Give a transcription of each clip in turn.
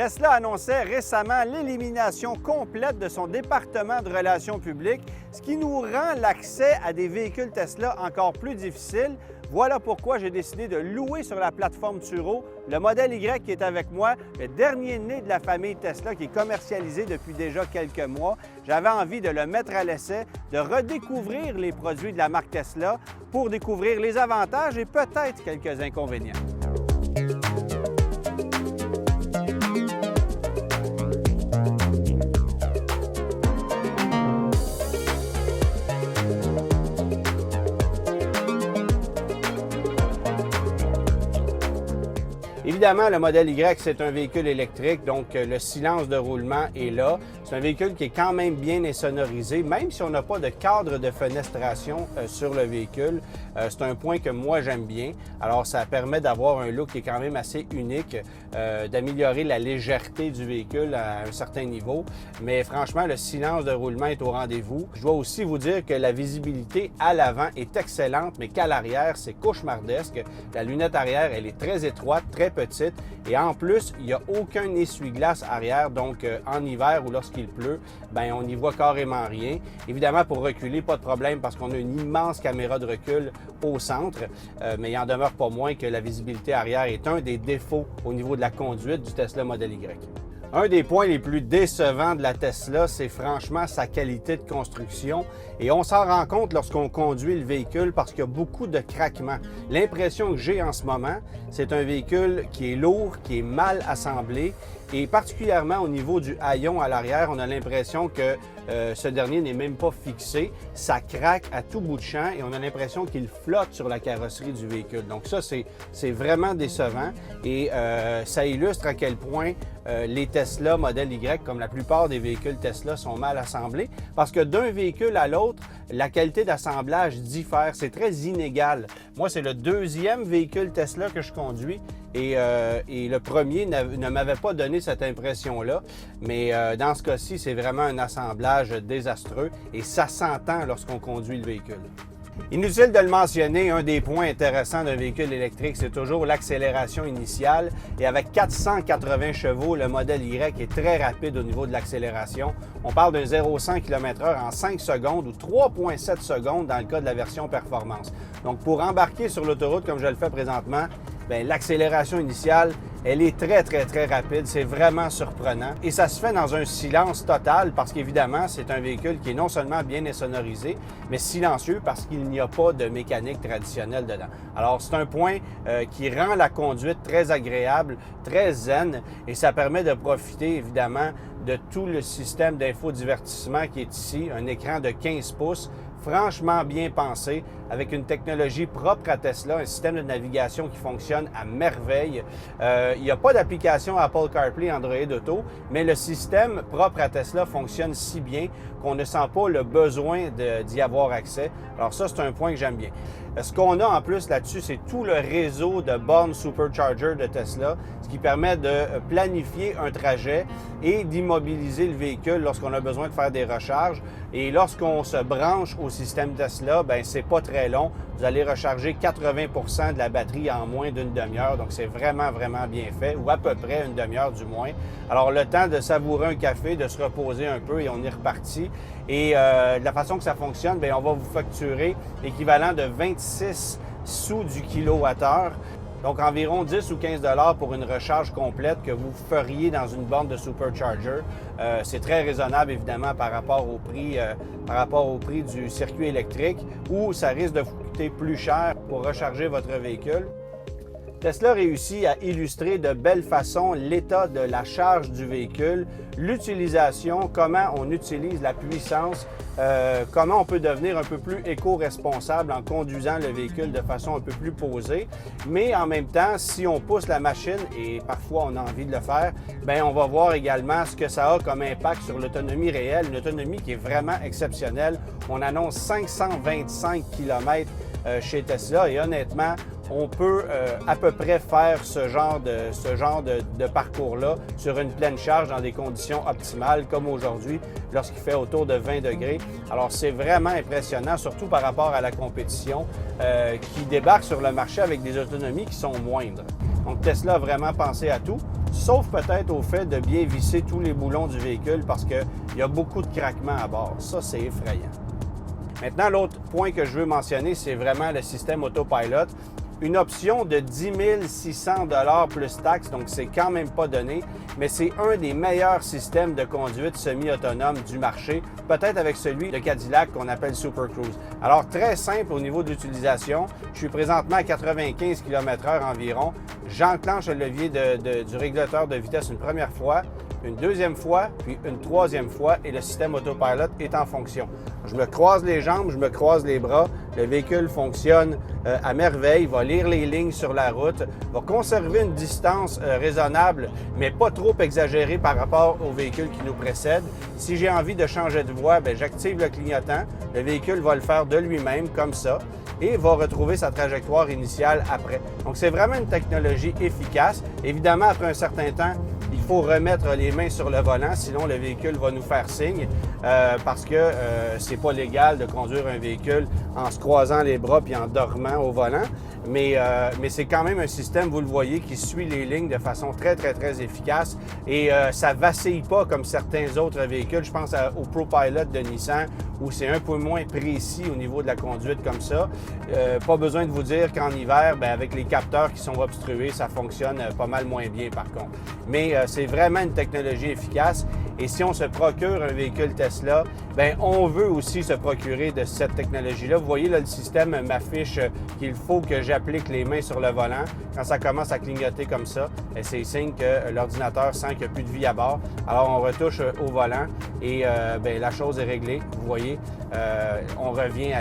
Tesla annonçait récemment l'élimination complète de son département de relations publiques, ce qui nous rend l'accès à des véhicules Tesla encore plus difficile. Voilà pourquoi j'ai décidé de louer sur la plateforme Turo le modèle Y qui est avec moi, le dernier né de la famille Tesla qui est commercialisé depuis déjà quelques mois. J'avais envie de le mettre à l'essai, de redécouvrir les produits de la marque Tesla pour découvrir les avantages et peut-être quelques inconvénients. Évidemment, le modèle Y, c'est un véhicule électrique, donc le silence de roulement est là. C'est un véhicule qui est quand même bien insonorisé, même si on n'a pas de cadre de fenestration sur le véhicule. C'est un point que moi, j'aime bien. Alors, ça permet d'avoir un look qui est quand même assez unique, d'améliorer la légèreté du véhicule à un certain niveau. Mais franchement, le silence de roulement est au rendez-vous. Je dois aussi vous dire que la visibilité à l'avant est excellente, mais qu'à l'arrière, c'est cauchemardesque. La lunette arrière, elle est très étroite, très petite. Et en plus, il n'y a aucun essuie-glace arrière, donc en hiver ou lorsqu'il pleut, bien, on n'y voit carrément rien. Évidemment, pour reculer, pas de problème parce qu'on a une immense caméra de recul au centre, mais il n'en demeure pas moins que la visibilité arrière est un des défauts au niveau de la conduite du Tesla Model Y. Un des points les plus décevants de la Tesla, c'est franchement sa qualité de construction. Et on s'en rend compte lorsqu'on conduit le véhicule parce qu'il y a beaucoup de craquements. L'impression que j'ai en ce moment, c'est un véhicule qui est lourd, qui est mal assemblé. Et particulièrement au niveau du haillon à l'arrière, on a l'impression que ce dernier n'est même pas fixé. Ça craque à tout bout de champ et on a l'impression qu'il flotte sur la carrosserie du véhicule. Donc ça, c'est vraiment décevant et ça illustre à quel point les Tesla Model Y, comme la plupart des véhicules Tesla, sont mal assemblés parce que d'un véhicule à l'autre, la qualité d'assemblage diffère. C'est très inégal. Moi, c'est le deuxième véhicule Tesla que je conduis et le premier ne m'avait pas donné cette impression-là. Mais dans ce cas-ci, c'est vraiment un assemblage désastreux et ça s'entend lorsqu'on conduit le véhicule. Inutile de le mentionner, un des points intéressants d'un véhicule électrique, c'est toujours l'accélération initiale. Et avec 480 chevaux, le modèle Y est très rapide au niveau de l'accélération. On parle d'un 0-100 km/h en 5 secondes ou 3,7 secondes dans le cas de la version performance. Donc pour embarquer sur l'autoroute comme je le fais présentement, bien, l'accélération initiale, elle est très rapide. C'est vraiment surprenant. Et ça se fait dans un silence total parce qu'évidemment, c'est un véhicule qui est non seulement bien insonorisé, mais silencieux parce qu'il n'y a pas de mécanique traditionnelle dedans. Alors, c'est un point qui rend la conduite très agréable, très zen et ça permet de profiter évidemment de tout le système d'infodivertissement qui est ici, un écran de 15 pouces, franchement bien pensé, avec une technologie propre à Tesla, un système de navigation qui fonctionne à merveille. Il n'y a pas d'application Apple CarPlay, Android Auto, mais le système propre à Tesla fonctionne si bien qu'on ne sent pas le besoin d'y avoir accès. Alors ça, c'est un point que j'aime bien. Ce qu'on a en plus là-dessus, c'est tout le réseau de bornes Supercharger de Tesla, ce qui permet de planifier un trajet et d'immobiliser le véhicule lorsqu'on a besoin de faire des recharges. Et lorsqu'on se branche au système Tesla, bien, c'est pas très long. Vous allez recharger 80% de la batterie en moins d'une demi-heure. Donc, c'est vraiment bien fait, ou à peu près une demi-heure du moins. Alors, le temps de savourer un café, de se reposer un peu et on est reparti. Et de la façon que ça fonctionne, bien, on va vous facturer l'équivalent de 26 sous du kilowattheure. Donc, environ 10 ou 15 $ pour une recharge complète que vous feriez dans une borne de Supercharger. C'est très raisonnable, évidemment, par rapport au prix du circuit électrique, où ça risque de vous coûter plus cher pour recharger votre véhicule. Tesla réussit à illustrer de belle façon l'état de la charge du véhicule, l'utilisation, comment on utilise la puissance, comment on peut devenir un peu plus éco-responsable en conduisant le véhicule de façon un peu plus posée. Mais en même temps, si on pousse la machine, et parfois on a envie de le faire, bien, on va voir également ce que ça a comme impact sur l'autonomie réelle, une autonomie qui est vraiment exceptionnelle. On annonce 525 km chez Tesla et honnêtement, on peut à peu près faire ce genre de parcours-là sur une pleine charge dans des conditions optimales comme aujourd'hui lorsqu'il fait autour de 20 degrés. Alors c'est vraiment impressionnant, surtout par rapport à la compétition qui débarque sur le marché avec des autonomies qui sont moindres. Donc Tesla a vraiment pensé à tout. sauf peut-être au fait de bien visser tous les boulons du véhicule parce qu'il y a beaucoup de craquements à bord. Ça, c'est effrayant. Maintenant, l'autre point que je veux mentionner, c'est vraiment le système Autopilot. Une option de 10 600 $ plus taxes, donc c'est quand même pas donné, mais c'est un des meilleurs systèmes de conduite semi-autonome du marché, peut-être avec celui de Cadillac qu'on appelle Super Cruise. Alors, très simple au niveau de l'utilisation. Je suis présentement à 95 km/h environ. J'enclenche le levier du régulateur de vitesse une première fois, une deuxième fois, puis une troisième fois, et le système Autopilot est en fonction. Je me croise les jambes, je me croise les bras, le véhicule fonctionne à merveille, va lire les lignes sur la route, va conserver une distance raisonnable, mais pas trop exagérée par rapport au véhicule qui nous précède. Si j'ai envie de changer de voie, bien, j'active le clignotant, le véhicule va le faire de lui-même, comme ça, et va retrouver sa trajectoire initiale après. Donc, c'est vraiment une technologie efficace. Évidemment, après un certain temps, il faut remettre les mains sur le volant, sinon le véhicule va nous faire signe parce que c'est pas légal de conduire un véhicule en se croisant les bras puis en dormant au volant. Mais c'est quand même un système, vous le voyez, qui suit les lignes de façon très, très, très efficace et ça vacille pas comme certains autres véhicules. Je pense au ProPilot de Nissan où c'est un peu moins précis au niveau de la conduite comme ça. Pas besoin de vous dire qu'en hiver, bien, avec les capteurs qui sont obstrués, ça fonctionne pas mal moins bien par contre. Mais c'est vraiment une technologie efficace et si on se procure un véhicule Tesla, bien, on veut aussi se procurer de cette technologie-là. Vous voyez, là, le système m'affiche qu'il faut que j'applique les mains sur le volant. Quand ça commence à clignoter comme ça, c'est signe que l'ordinateur sent qu'il n'y a plus de vie à bord. Alors, on retouche au volant et bien, la chose est réglée. Vous voyez, on revient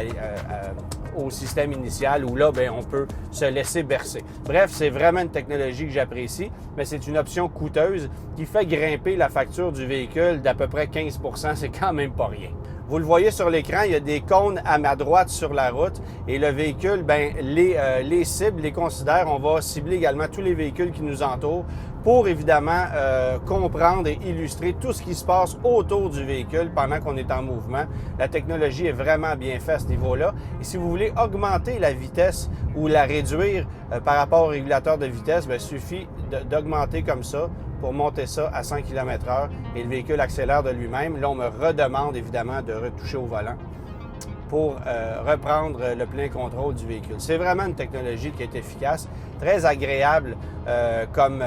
au système initial où là, bien, on peut se laisser bercer. Bref, c'est vraiment une technologie que j'apprécie, mais c'est une option coûteuse qui fait grimper la facture du véhicule d'à peu près 15 %. C'est quand même pas rien. Vous le voyez sur l'écran, il y a des cônes à ma droite sur la route et le véhicule, bien, les cibles, les considère. On va cibler également tous les véhicules qui nous entourent pour évidemment comprendre et illustrer tout ce qui se passe autour du véhicule pendant qu'on est en mouvement. La technologie est vraiment bien faite à ce niveau-là. Et si vous voulez augmenter la vitesse ou la réduire par rapport au régulateur de vitesse, bien, il suffit d'augmenter comme ça pour monter ça à 100 km/h et le véhicule accélère de lui-même. Là, on me redemande évidemment de retoucher au volant pour reprendre le plein contrôle du véhicule. C'est vraiment une technologie qui est efficace, très agréable comme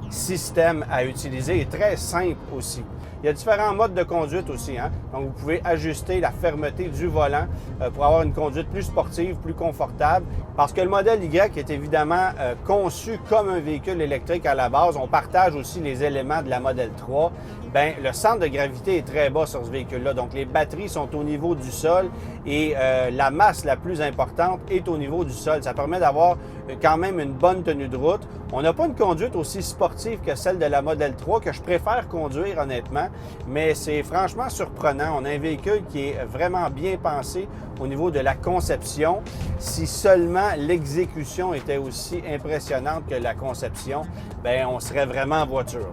système à utiliser et très simple aussi. Il y a différents modes de conduite aussi, hein? Donc, vous pouvez ajuster la fermeté du volant pour avoir une conduite plus sportive, plus confortable. Parce que le modèle Y est évidemment conçu comme un véhicule électrique à la base. On partage aussi les éléments de la Model 3. Bien, le centre de gravité est très bas sur ce véhicule-là. Donc, les batteries sont au niveau du sol et la masse la plus importante est au niveau du sol. Ça permet d'avoir quand même une bonne tenue de route. On n'a pas une conduite aussi sportive que celle de la Model 3 que je préfère conduire honnêtement, mais c'est franchement surprenant. On a un véhicule qui est vraiment bien pensé au niveau de la conception. Si seulement l'exécution était aussi impressionnante que la conception, bien, on serait vraiment en voiture.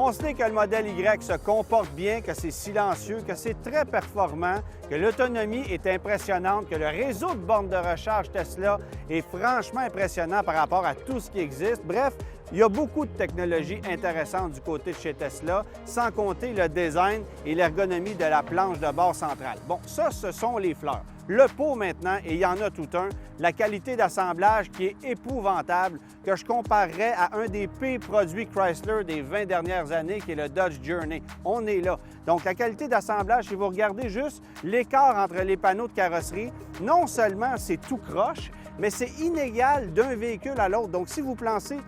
On sait que le modèle Y se comporte bien, que c'est silencieux, que c'est très performant, que l'autonomie est impressionnante, que le réseau de bornes de recharge Tesla est franchement impressionnant par rapport à tout ce qui existe. Bref, il y a beaucoup de technologies intéressantes du côté de chez Tesla, sans compter le design et l'ergonomie de la planche de bord centrale. Bon, ça, ce sont les fleurs. Le pot maintenant, et il y en a tout un, la qualité d'assemblage qui est épouvantable, que je comparerais à un des pires produits Chrysler des 20 dernières années, qui est le Dodge Journey. On est là. Donc, la qualité d'assemblage, si vous regardez juste l'écart entre les panneaux de carrosserie, non seulement c'est tout croche, mais c'est inégal d'un véhicule à l'autre. Donc, si vous placez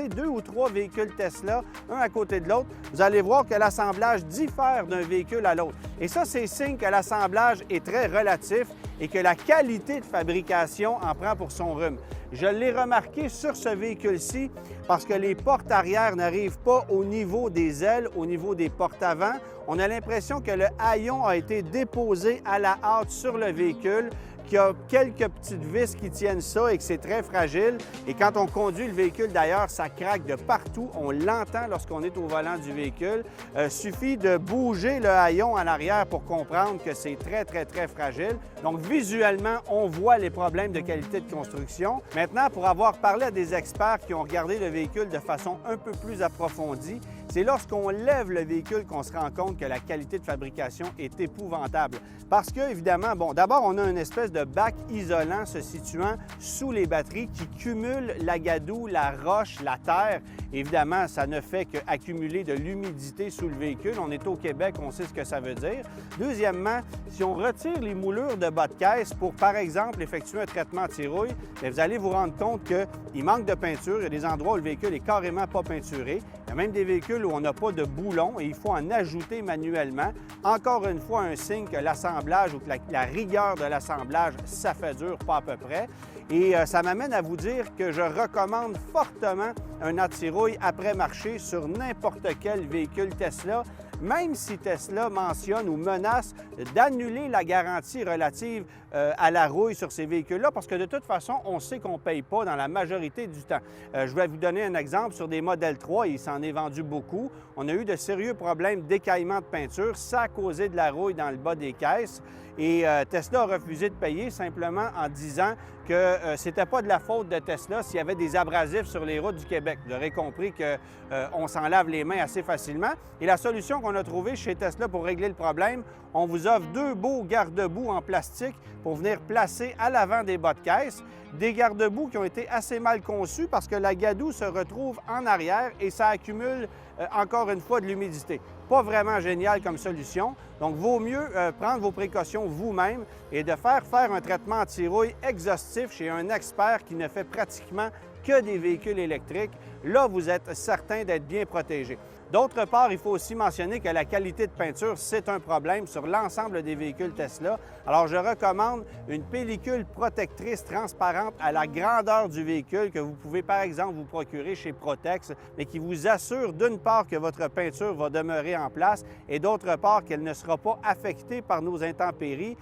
2 ou 3 véhicules Tesla, un à côté de l'autre, vous allez voir que l'assemblage diffère d'un véhicule à l'autre. Et ça, c'est signe que l'assemblage est très relatif et que la qualité de fabrication en prend pour son rhume. Je l'ai remarqué sur ce véhicule-ci parce que les portes arrière n'arrivent pas au niveau des ailes, au niveau des portes avant. On a l'impression que le haillon a été déposé à la hâte sur le véhicule, qu'il y a quelques petites vis qui tiennent ça et que c'est très fragile. Et quand on conduit le véhicule, d'ailleurs, ça craque de partout. On l'entend lorsqu'on est au volant du véhicule. Suffit de bouger le haillon en arrière pour comprendre que c'est très, très, très fragile. Donc, visuellement, on voit les problèmes de qualité de construction. Maintenant, pour avoir parlé à des experts qui ont regardé le véhicule de façon un peu plus approfondie, c'est lorsqu'on lève le véhicule qu'on se rend compte que la qualité de fabrication est épouvantable. Parce que, évidemment, bon, d'abord, on a une espèce de bac isolant se situant sous les batteries qui cumule la gadoue, la roche, la terre. Évidemment, ça ne fait qu'accumuler de l'humidité sous le véhicule. On est au Québec, on sait ce que ça veut dire. Deuxièmement, si on retire les moulures de bas de caisse pour, par exemple, effectuer un traitement anti-rouille, vous allez vous rendre compte qu'il manque de peinture. Il y a des endroits où le véhicule est carrément pas peinturé. Il y a même des véhicules où on n'a pas de boulon et il faut en ajouter manuellement. Encore une fois, un signe que l'assemblage ou que la rigueur de l'assemblage, ça fait dur, pas à peu près. Et ça m'amène à vous dire que je recommande fortement un anti-rouille après marché sur n'importe quel véhicule Tesla, même si Tesla mentionne ou menace d'annuler la garantie relative à la rouille sur ces véhicules-là, parce que de toute façon, on sait qu'on ne paye pas dans la majorité du temps. Je vais vous donner un exemple sur des modèles 3, il s'en est vendu beaucoup. On a eu de sérieux problèmes d'écaillement de peinture, ça a causé de la rouille dans le bas des caisses. Et Tesla a refusé de payer simplement en disant que ce n'était pas de la faute de Tesla s'il y avait des abrasifs sur les routes du Québec. Vous aurez compris qu'on s'en lave les mains assez facilement. Et la solution qu'on a trouvée chez Tesla pour régler le problème, on vous offre 2 beaux garde-boue en plastique pour venir placer à l'avant des bas de caisse. Des garde-boue qui ont été assez mal conçus parce que la gadoue se retrouve en arrière et ça accumule encore une fois de l'humidité. Pas vraiment génial comme solution. Donc, vaut mieux prendre vos précautions vous-même et de faire un traitement anti-rouille exhaustif chez un expert qui ne fait pratiquement que des véhicules électriques. Là, vous êtes certain d'être bien protégé. D'autre part, il faut aussi mentionner que la qualité de peinture, c'est un problème sur l'ensemble des véhicules Tesla. Alors, je recommande une pellicule protectrice transparente à la grandeur du véhicule que vous pouvez, par exemple, vous procurer chez Protex, mais qui vous assure d'une part que votre peinture va demeurer en place et d'autre part qu'elle ne sera pas affectée par nos intempéries,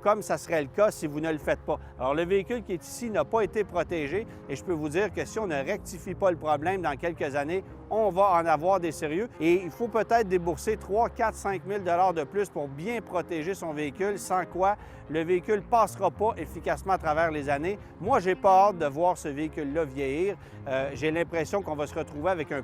comme ça serait le cas si vous ne le faites pas. Alors, le véhicule qui est ici n'a pas été protégé et je peux vous dire que si on ne rectifie pas le problème dans quelques années, on va en avoir des sérieux et il faut peut-être débourser 3, 4, 5 000 $ de plus pour bien protéger son véhicule, sans quoi le véhicule ne passera pas efficacement à travers les années. Moi, j'ai pas hâte de voir ce véhicule-là vieillir. J'ai l'impression qu'on va se retrouver avec un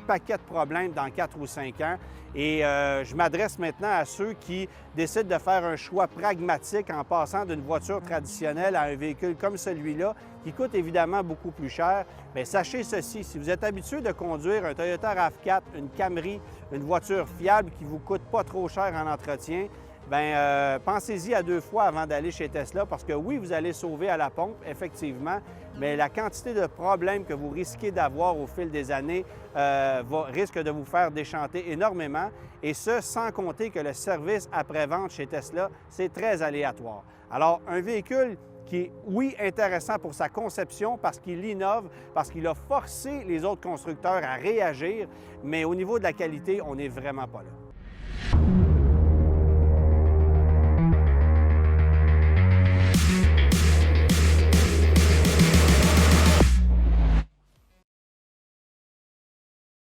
paquet de problèmes dans 4 ou 5 ans. Et je m'adresse maintenant à ceux qui décident de faire un choix pragmatique en passant d'une voiture traditionnelle à un véhicule comme celui-là, qui coûte évidemment beaucoup plus cher. Bien, sachez ceci, si vous êtes habitué de conduire un Toyota RAV4, une Camry, une voiture fiable qui ne vous coûte pas trop cher en entretien, bien, pensez-y à 2 fois avant d'aller chez Tesla parce que oui, vous allez sauver à la pompe, effectivement, mais la quantité de problèmes que vous risquez d'avoir au fil des années risque de vous faire déchanter énormément et ce, sans compter que le service après-vente chez Tesla, c'est très aléatoire. Alors, un véhicule qui est, oui, intéressant pour sa conception parce qu'il innove, parce qu'il a forcé les autres constructeurs à réagir, mais au niveau de la qualité, on n'est vraiment pas là.